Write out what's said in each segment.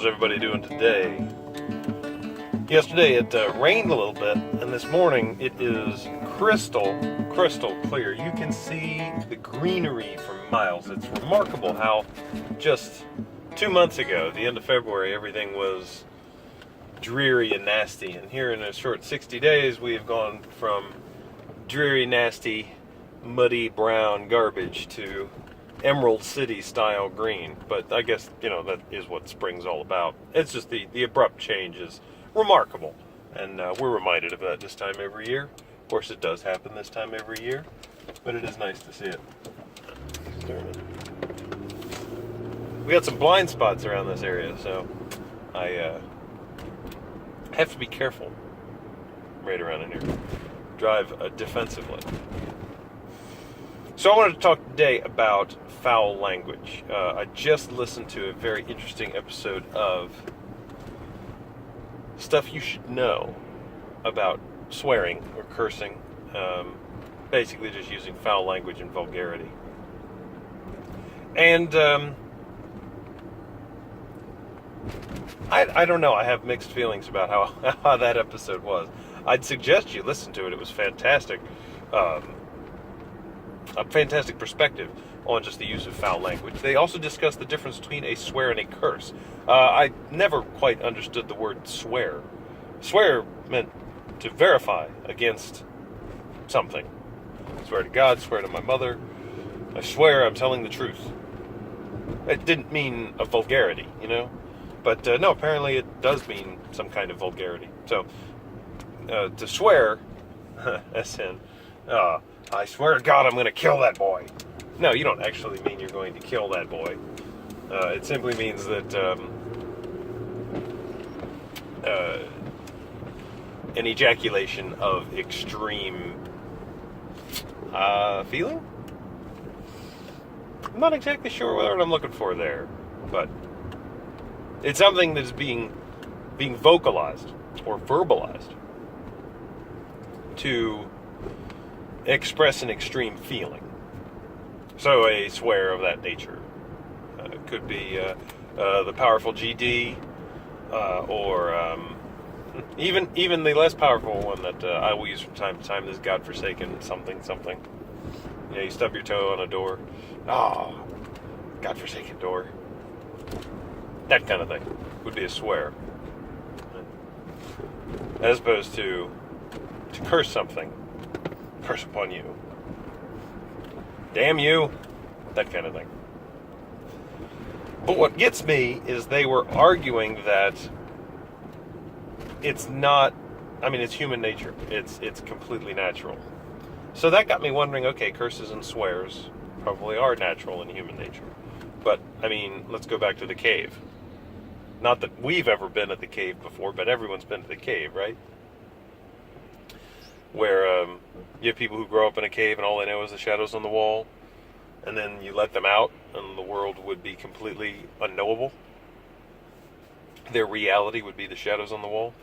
How's everybody doing today? Yesterday it rained a little bit, and this morning it is crystal clear. You can see the greenery for miles. It's remarkable how just 2 months ago, the end of February, everything was dreary and nasty. And here in a short 60 days, we have gone from dreary, nasty, muddy, brown garbage to Emerald City style green. But I guess, that is what spring's all about. It's just the abrupt change is remarkable. And we're reminded of that this time every year. Of course, it does happen this time every year, but it is nice to see it. We got some blind spots around this area, so I have to be careful right around in here. Drive defensively. So I wanted to talk today about foul language. I just listened to a very interesting episode of Stuff You Should Know about swearing or cursing. Basically just using foul language and vulgarity. And I don't know. I have mixed feelings about how that episode was. I'd suggest you listen to it. It was fantastic. A fantastic perspective on just the use of foul language. They also discussed the difference between a swear and a curse. I never quite understood the word swear. Swear meant to verify against something. Swear to God, swear to my mother. I swear I'm telling the truth. It didn't mean a vulgarity, But no, apparently it does mean some kind of vulgarity. So, to swear, as in, I swear to God I'm going to kill that boy. No, you don't actually mean you're going to kill that boy. It simply means that an ejaculation of extreme feeling? I'm not exactly sure what I'm looking for there, but it's something that's being vocalized or verbalized to express an extreme feeling. So a swear of that nature could be the powerful GD, or even the less powerful one that I will use from time to time, this godforsaken something. You stub your toe on a door. Oh, godforsaken door. That kind of thing would be a swear. As opposed to curse something. Curse upon you. Damn you. That kind of thing. But what gets me is they were arguing that it's not, it's human nature. It's completely natural. So that got me wondering, okay, curses and swears probably are natural in human nature. But, let's go back to the cave. Not that we've ever been at the cave before, but everyone's been to the cave, right? Where you have people who grow up in a cave and all they know is the shadows on the wall, and then you let them out and the world would be completely unknowable. Their reality would be the shadows on the wall.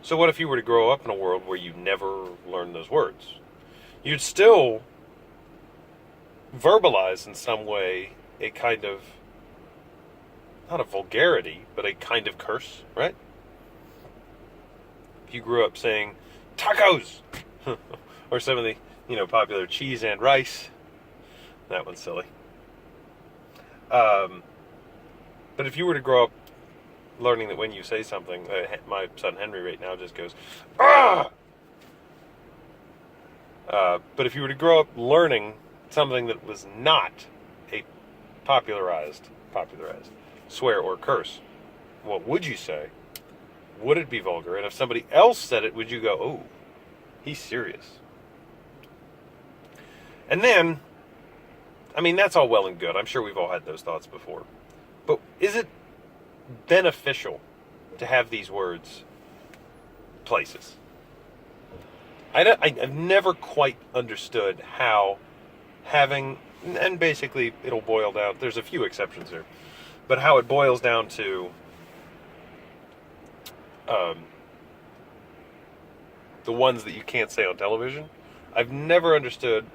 So what if you were to grow up in a world where you never learned those words? You'd still verbalize in some way a kind of, not a vulgarity, but a kind of curse, right? If you grew up saying tacos, or some of the popular cheese and rice, that one's silly. But if you were to grow up learning that when you say something, my son Henry right now just goes ah. But if you were to grow up learning something that was not a popularized swear or curse, what would you say? Would it be vulgar? And if somebody else said it, would you go, oh, he's serious? And then, that's all well and good. I'm sure we've all had those thoughts before. But is it beneficial to have these words places? I've never quite understood how having, and basically it'll boil down, there's a few exceptions here, but how it boils down to the ones that you can't say on television. I've never understood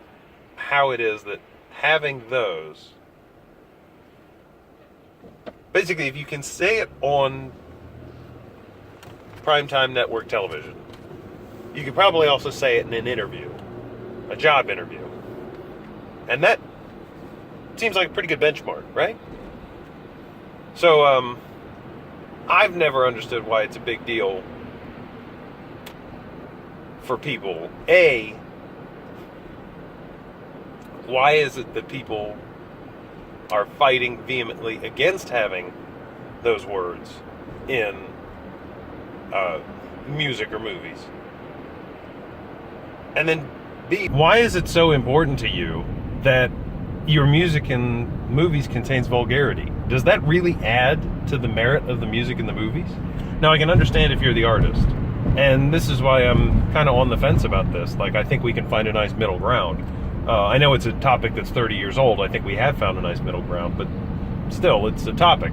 how it is that having those basically, if you can say it on primetime network television, you could probably also say it in an interview, a job interview. And that seems like a pretty good benchmark, right? So, I've never understood why it's a big deal for people. A, why is it that people are fighting vehemently against having those words in music or movies? And then B, why is it so important to you that your music in movies contains vulgarity? Does that really add to the merit of the music in the movies? Now, I can understand if you're the artist, and this is why I'm kind of on the fence about this. Like, I think we can find a nice middle ground. I know it's a topic that's 30 years old. I think we have found a nice middle ground, but still, it's a topic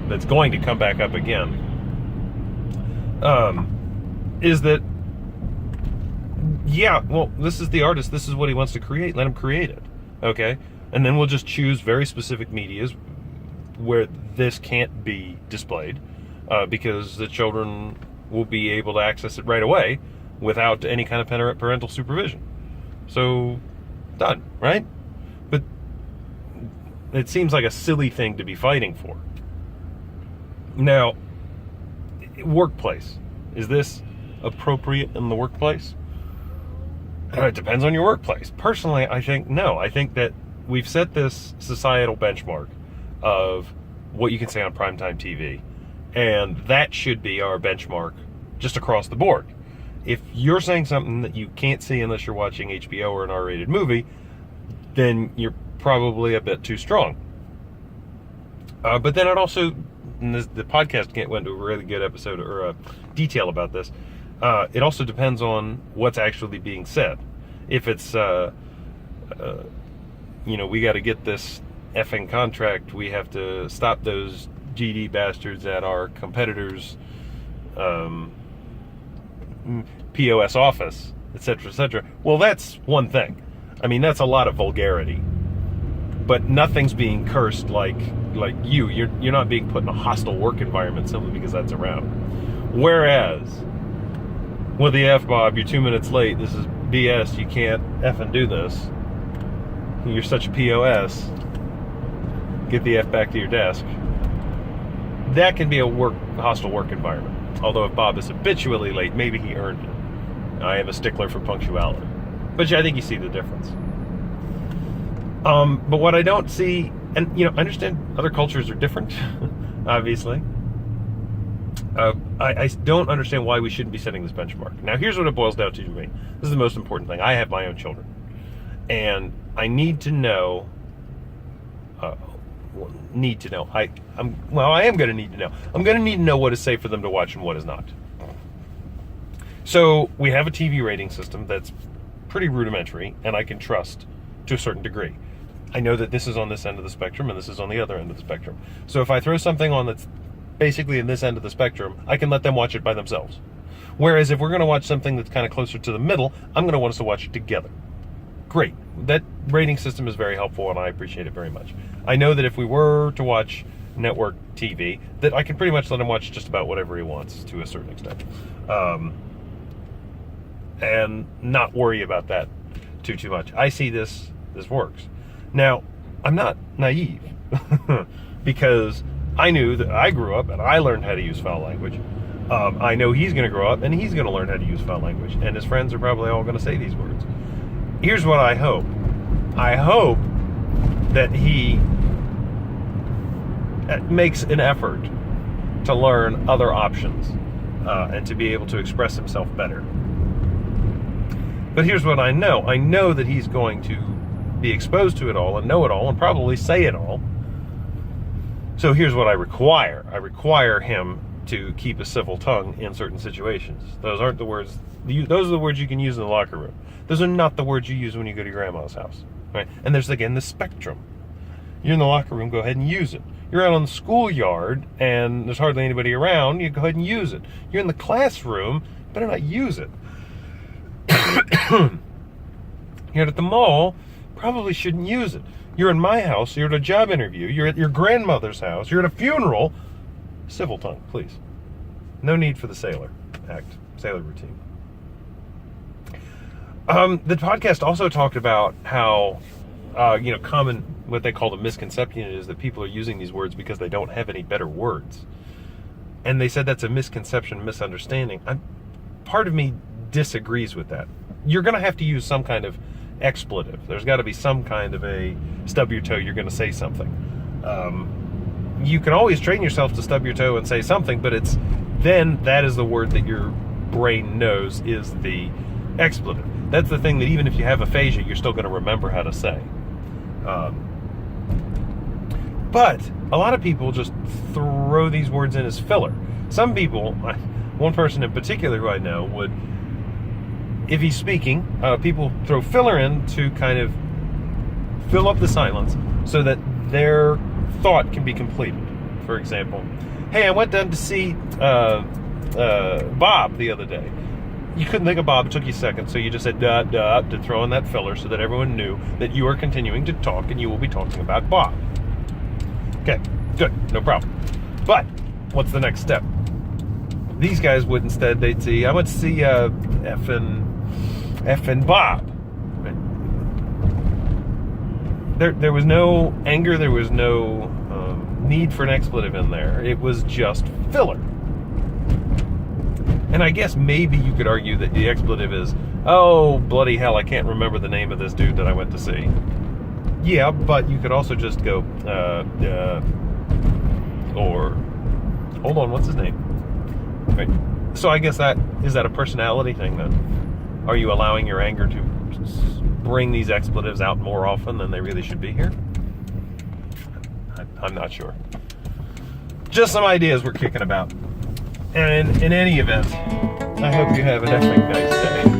that's going to come back up again. Is that, yeah, well, this is the artist. This is what he wants to create. Let him create it, okay? And then we'll just choose very specific medias where this can't be displayed because the children will be able to access it right away without any kind of parental supervision. So, done, right? But it seems like a silly thing to be fighting for. Now, workplace. Is this appropriate in the workplace? It depends on your workplace. Personally, I think no. I think that we've set this societal benchmark of what you can say on primetime TV, and that should be our benchmark just across the board. If you're saying something that you can't see unless you're watching HBO or an R-rated movie, then you're probably a bit too strong. But then it also, and the podcast went to a really good episode or a detail about this. It also depends on what's actually being said. If it's, we got to get this effing contract, we have to stop those GD bastards at our competitors' POS office, etc., etc. Well, that's one thing. I mean, that's a lot of vulgarity. But nothing's being cursed like you're not being put in a hostile work environment simply because that's around. Whereas, with the F-Bob, you're 2 minutes late, this is BS, you can't effing do this. You're such a POS. Get the F back to your desk. That can be a hostile work environment. Although if Bob is habitually late, maybe he earned it. I am a stickler for punctuality. But I think you see the difference. But what I don't see, and I understand other cultures are different, obviously. I don't understand why we shouldn't be setting this benchmark. Now, here's what it boils down to me. This is the most important thing. I have my own children. And I need to know, I am going to need to know. I'm going to need to know what is safe for them to watch and what is not. So, we have a TV rating system that's pretty rudimentary, and I can trust to a certain degree. I know that this is on this end of the spectrum, and this is on the other end of the spectrum. So if I throw something on that's basically in this end of the spectrum, I can let them watch it by themselves. Whereas if we're going to watch something that's kind of closer to the middle, I'm going to want us to watch it together. Great. That rating system is very helpful, and I appreciate it very much. I know that if we were to watch network TV, that I can pretty much let him watch just about whatever he wants to a certain extent. And not worry about that too much. I see this works. Now, I'm not naive because I knew that I grew up and I learned how to use foul language. I know he's going to grow up and he's going to learn how to use foul language, and his friends are probably all going to say these words. Here's what I hope. I hope that he makes an effort to learn other options and to be able to express himself better. But here's what I know. I know that he's going to be exposed to it all and know it all and probably say it all. So here's what I require. I require him to keep a civil tongue in certain situations. Those aren't the words. Those are the words you can use in the locker room. Those are not the words you use when you go to your grandma's house. Right? And there's, again, the spectrum. You're in the locker room, go ahead and use it. You're out on the schoolyard and there's hardly anybody around, you go ahead and use it. You're in the classroom, better not use it. You're at the mall, probably shouldn't use it. You're in my house, you're at a job interview, you're at your grandmother's house, you're at a funeral. Civil tongue, please. No need for the sailor routine. The podcast also talked about how, common, what they call the misconception is that people are using these words because they don't have any better words. And they said that's a misconception, misunderstanding. Part of me disagrees with that. You're going to have to use some kind of expletive. There's got to be some kind of a stub your toe, you're going to say something. You can always train yourself to stub your toe and say something, but that is the word that your brain knows is the expletive. That's the thing that even if you have aphasia, you're still going to remember how to say. But a lot of people just throw these words in as filler. Some people, one person in particular who I know would, if he's speaking, people throw filler in to kind of fill up the silence so that their thought can be completed. For example, hey, I went down to see Bob the other day. You couldn't think of Bob, it took you a second, so you just said to throw in that filler so that everyone knew that you are continuing to talk and you will be talking about Bob. Okay, good, no problem. But what's the next step? These guys would instead, they'd see, I went to see effing Bob. There was no anger, there was no need for an expletive in there. It was just filler. And I guess maybe you could argue that the expletive is, oh, bloody hell, I can't remember the name of this dude that I went to see. Yeah, but you could also just go, or, hold on, what's his name? Right. So I guess is that a personality thing then? Are you allowing your anger to bring these expletives out more often than they really should be here? I'm not sure. Just some ideas we're kicking about. And in any event, I hope you have an effing nice day.